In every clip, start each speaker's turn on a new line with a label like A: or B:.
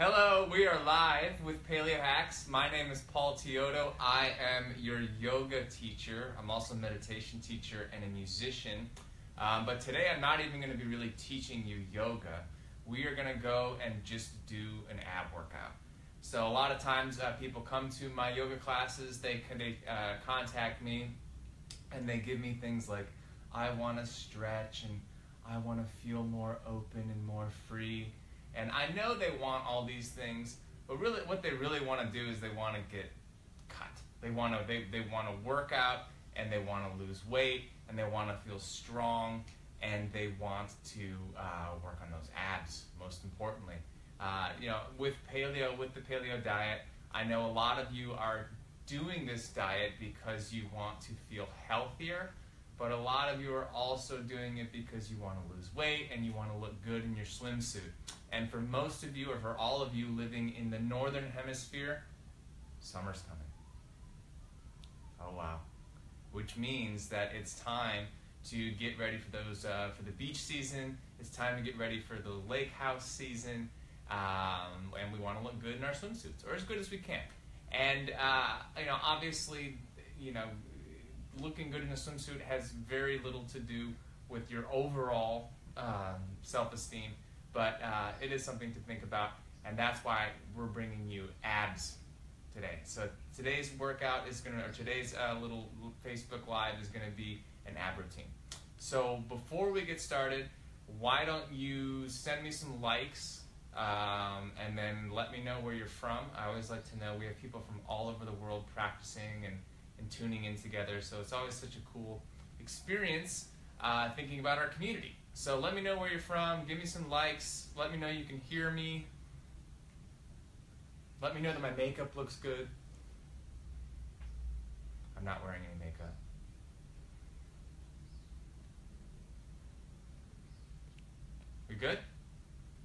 A: Hello, we are live with PaleoHacks. My name is Paul Teodo. I am your yoga teacher. I'm also a meditation teacher and a musician. But today I'm not even going to be really teaching you yoga. We are going to go and just do an ab workout. So a lot of times people come to my yoga classes, they contact me and they give me things like, I want to stretch and I want to feel more open and more free. And I know they want all these things, but really what they really want to do is they want to get cut. They want to work out and they want to lose weight and they want to feel strong and they want to work on those abs, most importantly. With the paleo diet, I know a lot of you are doing this diet because you want to feel healthier, but a lot of you are also doing it because you want to lose weight and you want to look good in your swimsuit. And for most of you, or for all of you living in the northern hemisphere, summer's coming. Oh wow. Which means that it's time to get ready for for the beach season. It's time to get ready for the lake house season. And we want to look good in our swimsuits, or as good as we can. And obviously, looking good in a swimsuit has very little to do with your overall self-esteem, but it is something to think about, and that's why we're bringing you abs today. So today's workout is today's little Facebook Live is gonna be an ab routine. So before we get started, why don't you send me some likes, and then let me know where you're from. I always like to know. We have people from all over the world practicing and tuning in together, so it's always such a cool experience thinking about our community. So let me know where you're from, give me some likes, let me know you can hear me, let me know that my makeup looks good. I'm not wearing any makeup. We good?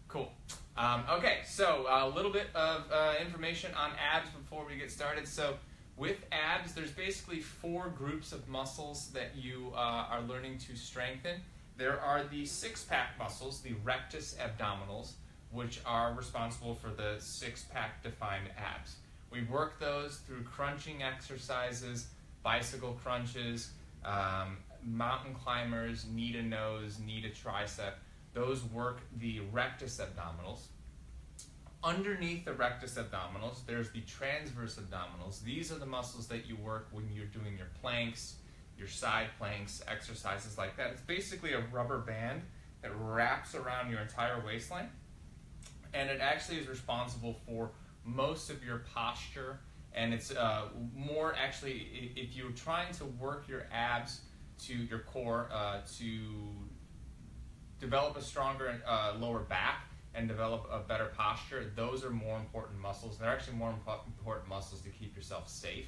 A: Cool. Okay, so a little bit of information on abs before we get started. So with abs, there's basically 4 groups of muscles that you are learning to strengthen. There are the six-pack muscles, the rectus abdominals, which are responsible for the six-pack defined abs. We work those through crunching exercises, bicycle crunches, mountain climbers, knee to nose, knee to tricep. Those work the rectus abdominals. Underneath the rectus abdominals, there's the transverse abdominals. These are the muscles that you work when you're doing your planks, your side planks, exercises like that. It's basically a rubber band that wraps around your entire waistline, and it actually is responsible for most of your posture, and it's more actually, if you're trying to work your abs to your core to develop a stronger lower back and develop a better posture, those are more important muscles. They're actually more important muscles to keep yourself safe.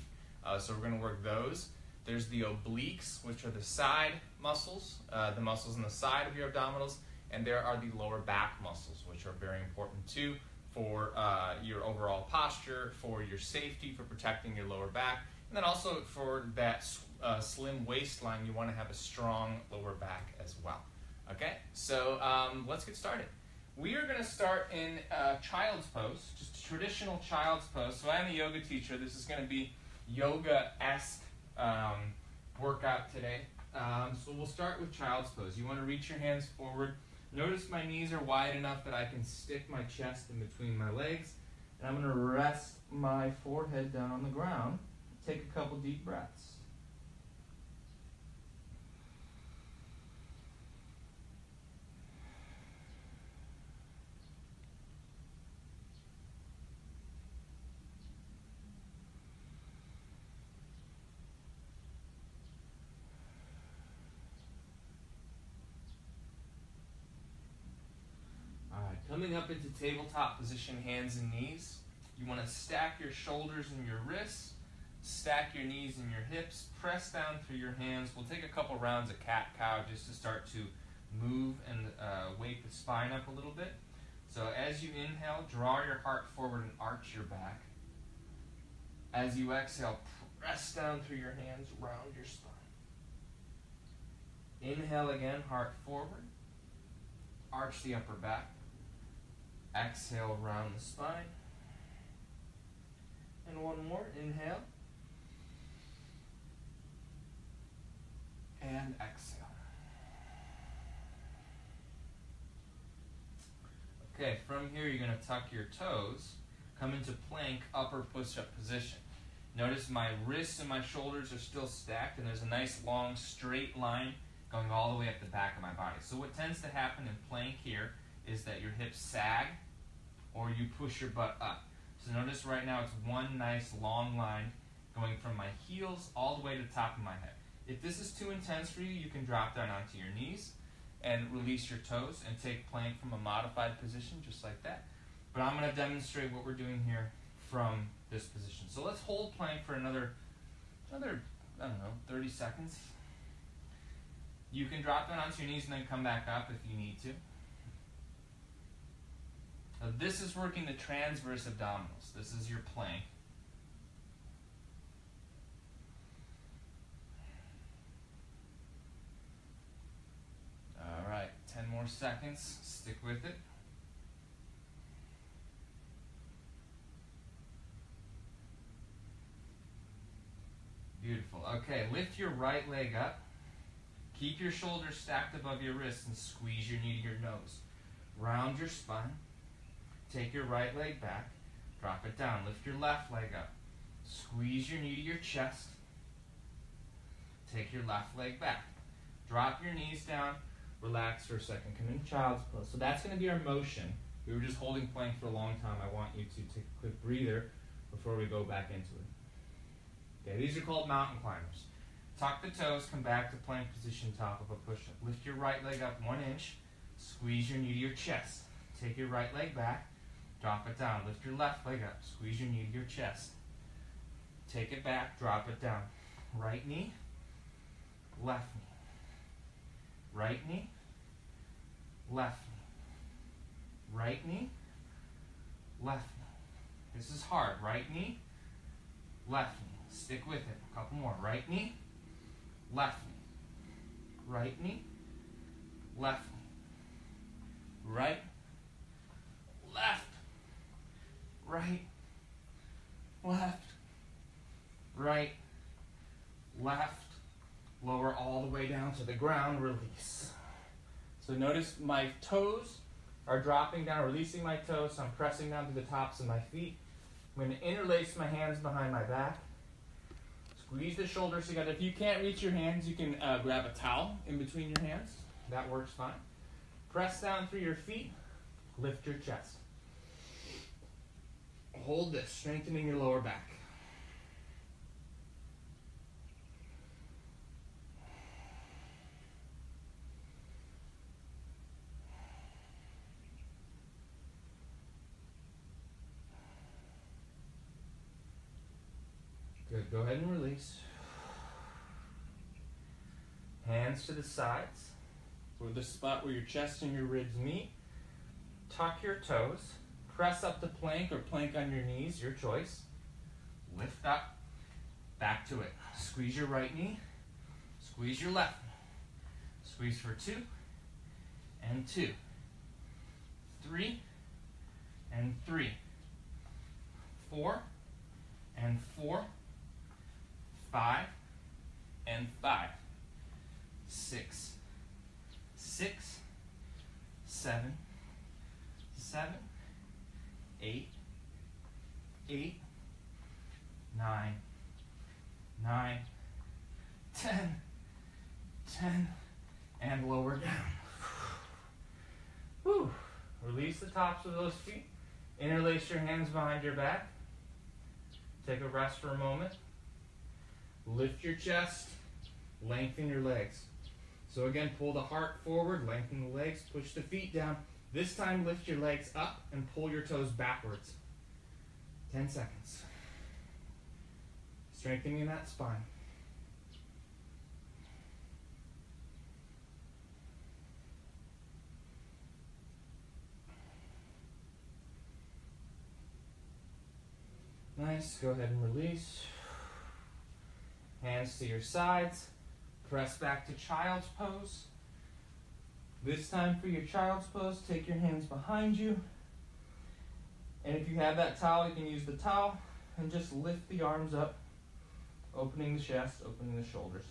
A: So we're going to work those. There's the obliques, which are the side muscles, the muscles on the side of your abdominals, and there are the lower back muscles, which are very important too for your overall posture, for your safety, for protecting your lower back, and then also for that slim waistline, you want to have a strong lower back as well. Okay, so let's get started. We are going to start in child's pose, just a traditional child's pose. So I'm a yoga teacher. This is going to be yoga-esque workout today. So we'll start with child's pose. You want to reach your hands forward. Notice my knees are wide enough that I can stick my chest in between my legs. And I'm going to rest my forehead down on the ground. Take a couple deep breaths. Coming up into tabletop position, hands and knees. You want to stack your shoulders and your wrists, stack your knees and your hips, press down through your hands. We'll take a couple rounds of cat-cow just to start to move and wake the spine up a little bit. So as you inhale, draw your heart forward and arch your back. As you exhale, press down through your hands, round your spine. Inhale again, heart forward, arch the upper back. exhale, round the spine. And one more, inhale. And exhale. Okay, from here you're going to tuck your toes, come into plank, upper push-up position. Notice my wrists and my shoulders are still stacked, and there's a nice long straight line going all the way up the back of my body. So what tends to happen in plank here is that your hips sag or you push your butt up. So notice right now it's one nice long line going from my heels all the way to the top of my head. If this is too intense for you, you can drop down onto your knees and release your toes and take plank from a modified position just like that. But I'm going to demonstrate what we're doing here from this position. So let's hold plank for another, I don't know, 30 seconds. You can drop down onto your knees and then come back up if you need to. Now this is working the transverse abdominals. This is your plank. All right, 10 more seconds. Stick with it. Beautiful. Okay, lift your right leg up. Keep your shoulders stacked above your wrists and squeeze your knee to your nose. Round your spine. Take your right leg back. Drop it down. Lift your left leg up. Squeeze your knee to your chest. Take your left leg back. Drop your knees down. Relax for a second. Come in child's pose. So that's going to be our motion. We were just holding plank for a long time. I want you to take a quick breather before we go back into it. Okay, these are called mountain climbers. Tuck the toes, come back to plank position, top of a push-up. Lift your right leg up 1 inch. Squeeze your knee to your chest. Take your right leg back. Drop it down. Lift your left leg up. Squeeze your knee to your chest. Take it back. Drop it down. Right knee. Left knee. Right knee. Left knee. Right knee. Left knee. This is hard. Right knee. Left knee. Stick with it. A couple more. Right knee. Left knee. Right knee. Left knee. Right. Left. Right. Left. Right. Left. Lower all the way down to the ground. Release. So notice my toes are dropping down, releasing my toes. So I'm pressing down to the tops of my feet. I'm going to interlace my hands behind my back. Squeeze the shoulders together. If you can't reach your hands, you can grab a towel in between your hands. That works fine. Press down through your feet. Lift your chest. Hold this, strengthening your lower back. Good. Go ahead and release. Hands to the sides, or the spot where your chest and your ribs meet. Tuck your toes. Press up to plank or plank on your knees, your choice. Lift up. Back to it. Squeeze your right knee. Squeeze your left knee. Squeeze for 2 and 2. 3 and 3. 4 and 4. 5 and 5. 6. 6. 7. 7. 8. 8. 9. 9. 10. 10. And lower down. Whew. Release the tops of those feet. Interlace your hands behind your back. Take a rest for a moment. Lift your chest. Lengthen your legs. So again, pull the heart forward, lengthen the legs, push the feet down. This time, lift your legs up and pull your toes backwards. 10 seconds. Strengthening that spine. Nice. Go ahead and release. Hands to your sides. Press back to child's pose. This time for your child's pose, take your hands behind you.
B: And if you have that towel, you can use the towel and just lift the arms up, opening the chest, opening the shoulders.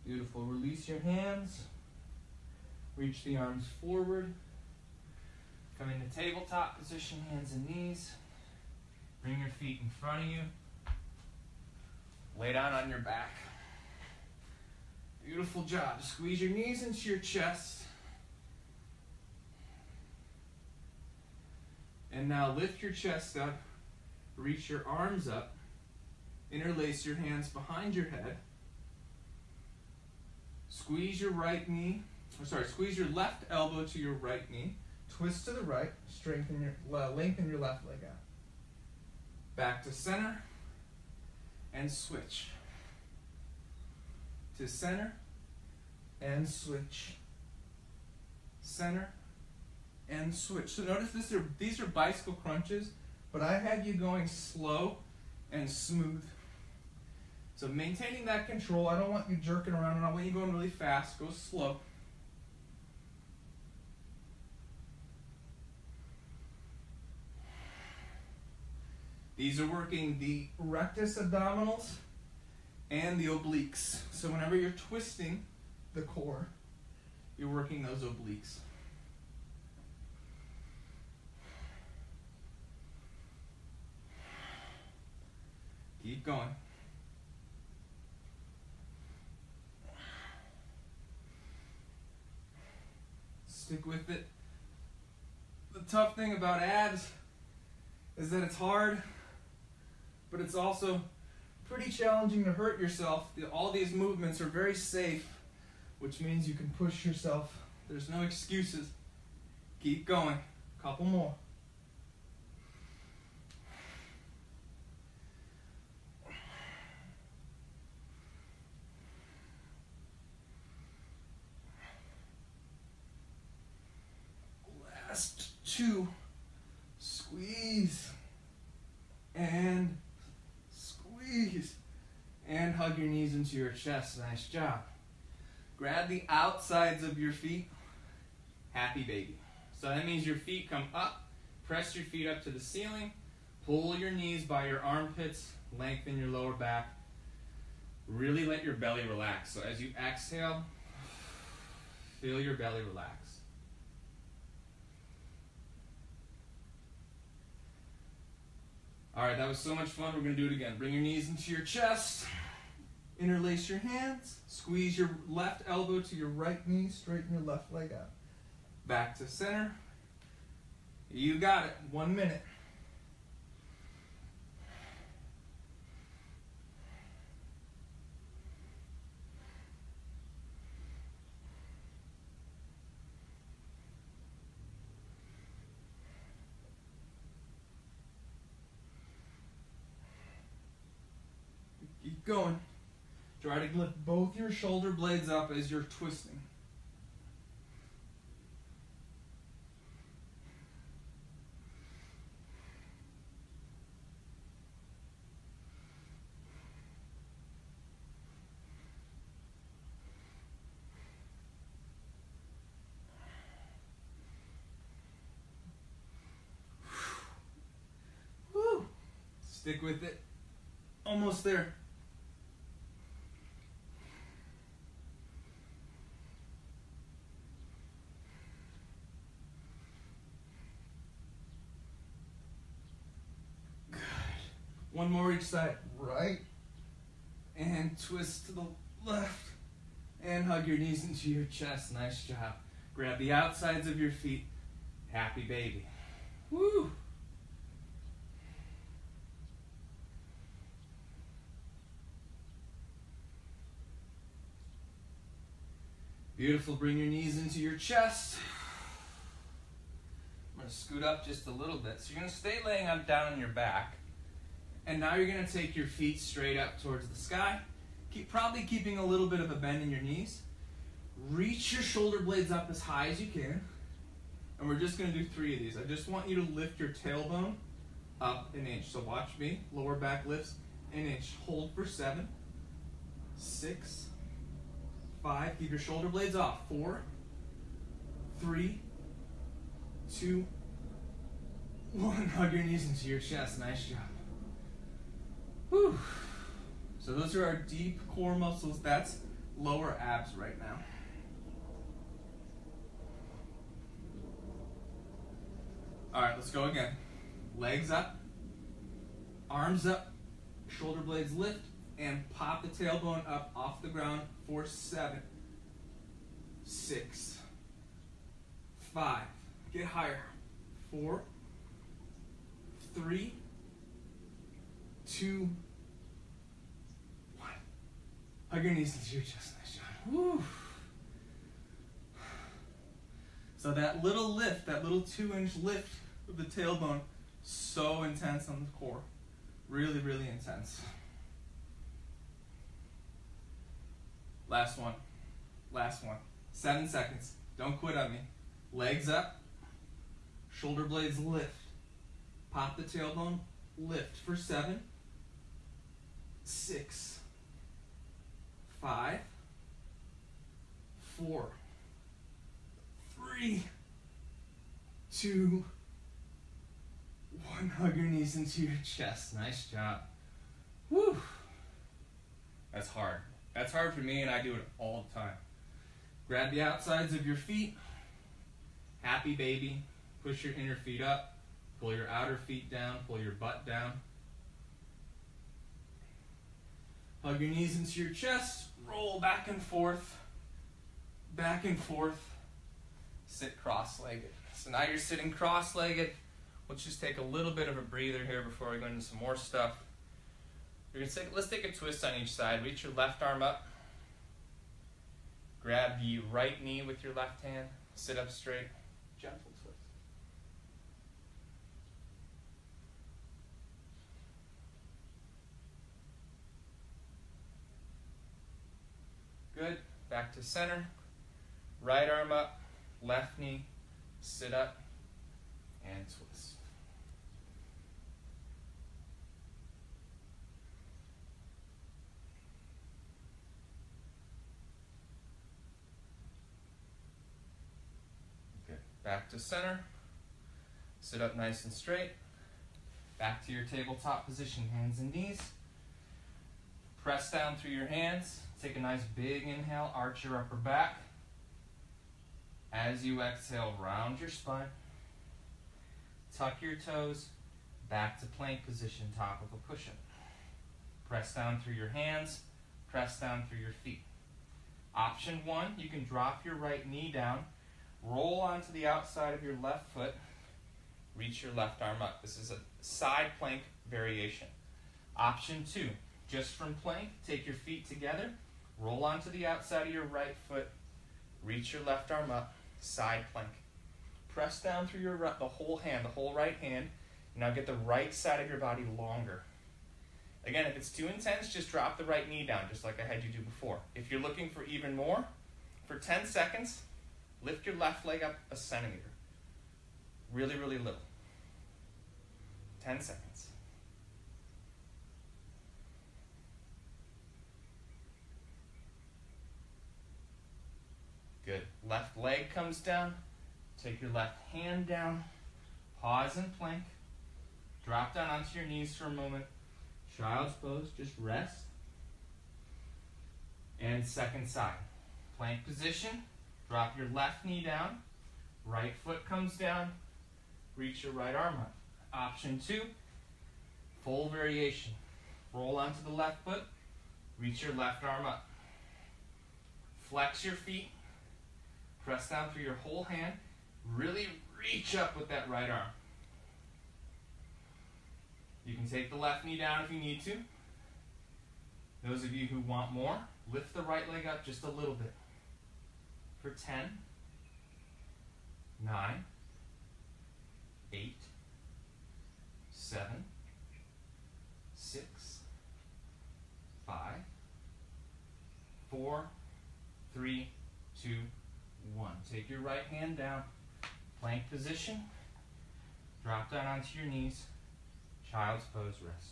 B: Beautiful. Release your hands. Reach the arms forward. Come into tabletop position, hands and knees. Bring your feet in front of you. Lay down on your back. Beautiful job. Squeeze your knees into your chest. And now lift your chest up. Reach your arms up. Interlace your hands behind your head. Squeeze your squeeze your left elbow to your right knee. Twist to the right. Lengthen your left leg out. Back to center. And switch. To center. And switch. Center. And switch. So notice these are bicycle crunches, but I had you going slow and smooth. So maintaining that control. I don't want you jerking around. I don't want you going really fast. Go slow. These are working the rectus abdominals and the obliques. So whenever you're twisting the core, you're working those obliques. Keep going. Stick with it. The tough thing about abs is that it's hard, but it's also pretty challenging to hurt yourself. All these movements are very safe, which means you can push yourself. There's no excuses. Keep going. Couple more. Last two. Squeeze. And squeeze. And hug your knees into your chest. Nice job. Grab the outsides of your feet. Happy baby. So that means your feet come up. Press your feet up to the ceiling. Pull your knees by your armpits. Lengthen your lower back. Really let your belly relax. So as you exhale, feel your belly relax. All right, that was so much fun. We're going to do it again. Bring your knees into your chest. Interlace your hands. Squeeze your left elbow to your right knee. Straighten your left leg out. Back to center. You got it. 1 minute. Keep going. Try to lift both your shoulder blades up as you're twisting. Woo. Stick with it. Almost there. One more each side. Right. And twist to the left. And hug your knees into your chest. Nice job. Grab the outsides of your feet. Happy baby. Woo! Beautiful. Bring your knees into your chest. I'm going to scoot up just a little bit. So you're going to stay laying down on your back. And now you're going to take your feet straight up towards the sky. Probably keeping a little bit of a bend in your knees. Reach your shoulder blades up as high as you can. And we're just going to do 3 of these. I just want you to lift your tailbone up an inch. So watch me. Lower back lifts an inch. Hold for 7, 6, 5. Keep your shoulder blades off. 4, 3, 2, 1. Hug your knees into your chest. Nice job. Whew. So those are our deep core muscles. That's lower abs right now. All right, let's go again. Legs up, arms up, shoulder blades lift, and pop the tailbone up off the ground for 7, 6, 5. Get higher. 4, 3, 2, 1. Hug your knees into your chest. Nice job. Woo. So that little lift, that little 2-inch lift of the tailbone, so intense on the core. Really, really intense. Last one. Last one. 7 seconds. Don't quit on me. Legs up. Shoulder blades lift. Pop the tailbone. Lift for 7, 6, 5, 4, 3, 2, 1. Hug your knees into your chest. Nice job. Woo. That's hard. That's hard for me, and I do it all the time. Grab the outsides of your feet. Happy baby. Push your inner feet up. Pull your outer feet down. Pull your butt down. Hug your knees into your chest. Roll back and forth. Back and forth. Sit cross-legged. So now you're sitting cross-legged. Let's just take a little bit of a breather here before we go into some more stuff. Let's take a twist on each side. Reach your left arm up. Grab the right knee with your left hand. Sit up straight. Gentle twist. Good. Back to center. Right arm up. Left knee. Sit up. And twist. Good. Back to center. Sit up nice and straight. Back to your tabletop position, hands and knees. Press down through your hands. Take a nice big inhale, arch your upper back. As you exhale, round your spine. Tuck your toes, back to plank position, top of a push-up. Press down through your hands, press down through your feet. Option 1, you can drop your right knee down, roll onto the outside of your left foot, reach your left arm up. This is a side plank variation. Option 2, just from plank, take your feet together, roll onto the outside of your right foot, reach your left arm up, side plank. Press down through the whole hand, the whole right hand. Now get the right side of your body longer. Again, if it's too intense, just drop the right knee down, just like I had you do before. If you're looking for even more, for 10 seconds, lift your left leg up a centimeter. Really, really little. 10 seconds. Good. Left leg comes down. Take your left hand down. Pause and plank. Drop down onto your knees for a moment. Child's pose. Just rest. And second side. Plank position. Drop your left knee down. Right foot comes down. Reach your right arm up. Option 2. Full variation. Roll onto the left foot. Reach your left arm up. Flex your feet. Press down through your whole hand. Really reach up with that right arm. You can take the left knee down if you need to. Those of you who want more, lift the right leg up just a little bit. For 10, 9, 8, 7, 6, 5, 4, 3, 2, 1. Take your right hand down, plank position, drop down onto your knees, child's pose, rest.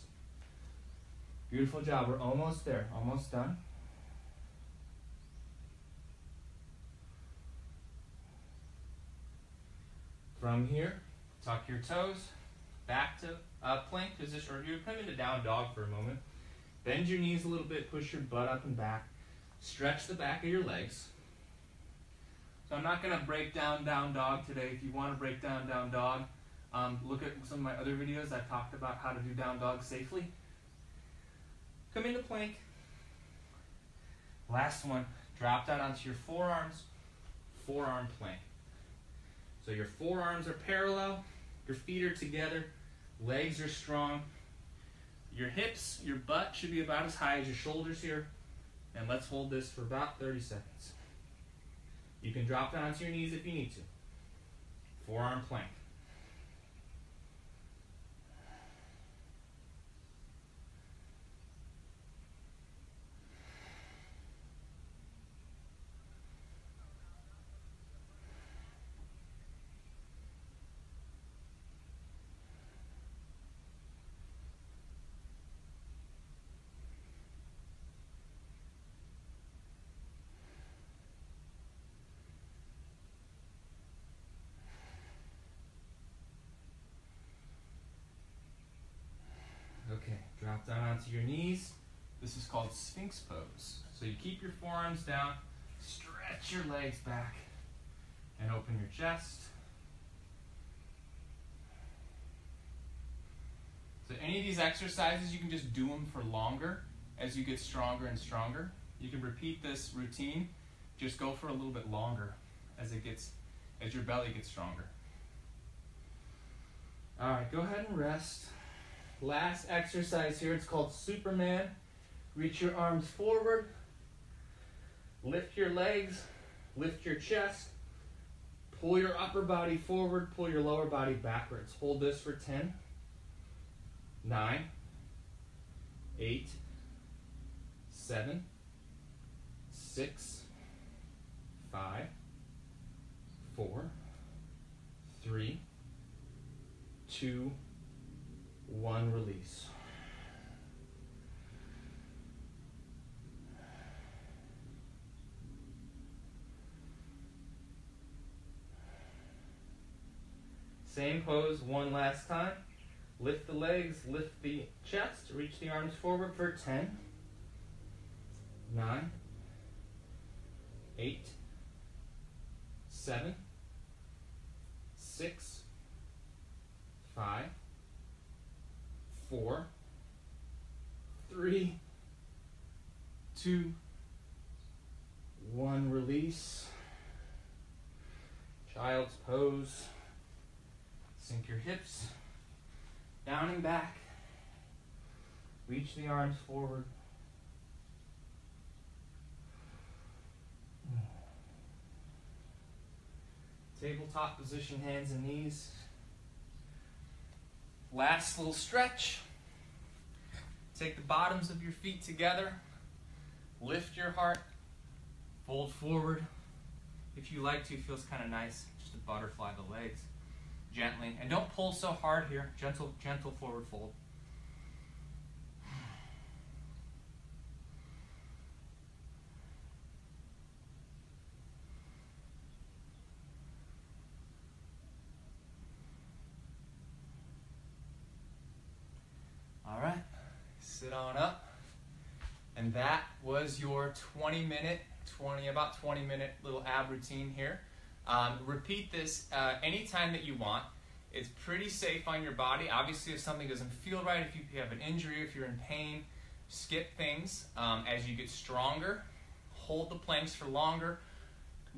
A: Beautiful job. We're almost there. Almost done. From here, tuck your toes, back to plank position, or you come into down dog for a moment. Bend your knees a little bit, push your butt up and back. Stretch the back of your legs. So I'm not going to break down down dog today. If you want to break down down dog, look at some of my other videos. I've talked about how to do down dog safely. Come into plank. Last one, drop down onto your forearms, forearm plank. So your forearms are parallel, your feet are together, legs are strong. Your hips, your butt should be about as high as your shoulders here. And let's hold this for about 30 seconds. You can drop down onto your knees if you need to. Forearm plank. Okay, drop down onto your knees. This is called Sphinx pose. So you keep your forearms down, stretch your legs back, and open your chest. So any of these exercises, you can just do them for longer as you get stronger and stronger. You can repeat this routine, just go for a little bit longer as your belly gets stronger. All right, go ahead and rest. Last exercise here, it's called Superman. Reach your arms forward, lift your legs, lift your chest, pull your upper body forward, pull your lower body backwards. Hold this for 10, 9, 8, 7, 6, 5, 4, 3, 2, 1, release. Same pose one last time. Lift the legs, lift the chest, reach the arms forward for 10, 9, 8, 7, 6, 5, 4, 3, 2, 1, release. Child's pose. Sink your hips down and back. Reach the arms forward. Tabletop position, hands and knees. Last little stretch. Take the bottoms of your feet together. Lift your heart. Fold forward. If you like to, it feels kind of nice just to butterfly the legs gently. And don't pull so hard here. Gentle forward fold. All right, sit on up. And that was your about 20 minute little ab routine here. Repeat this anytime that you want. It's pretty safe on your body. Obviously, if something doesn't feel right, if you have an injury, if you're in pain, skip things. As you get stronger, hold the planks for longer.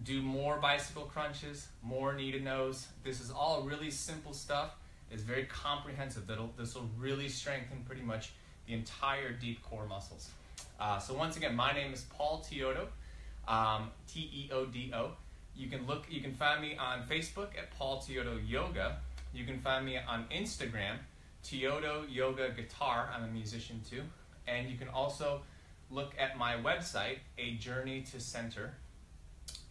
A: Do more bicycle crunches, more knee to nose. This is all really simple stuff. It's very comprehensive. This will really strengthen pretty much the entire deep core muscles. So once again, my name is Paul Teodo, T-E-O-D-O. You can find me on Facebook at Paul Teodo Yoga. You can find me on Instagram, Teodo Yoga Guitar. I'm a musician too. And you can also look at my website, A Journey to Center.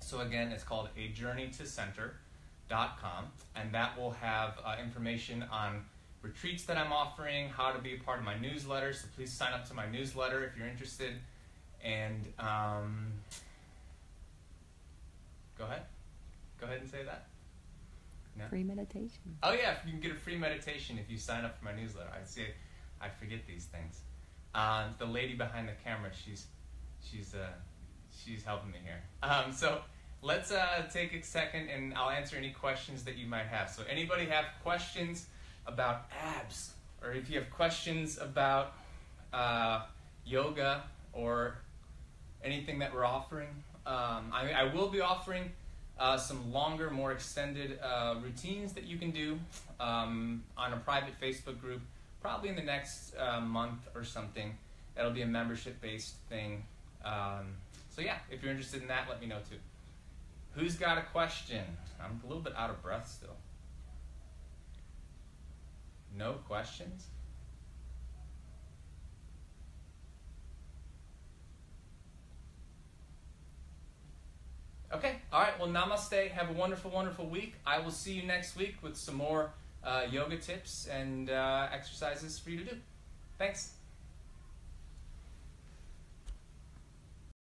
A: So again, it's called ajourneytocenter.com, and that will have information on retreats that I'm offering, how to be a part of my newsletter. So please sign up to my newsletter if you're interested. And go ahead and say that. No?
C: Free meditation.
A: Oh yeah, you can get a free meditation if you sign up for my newsletter. I forget these things. The lady behind the camera, she's helping me here. So let's take a second and I'll answer any questions that you might have. So anybody have questions about abs, or if you have questions about yoga or anything that we're offering, I will be offering some longer, more extended routines that you can do on a private Facebook group, probably in the next month or something. That'll be a membership-based thing. So yeah, if you're interested in that, let me know too. Who's got a question? I'm a little bit out of breath still. No questions? Okay, all right, well, namaste. Have a wonderful, wonderful week. I will see you next week with some more yoga tips and exercises for you to do. Thanks.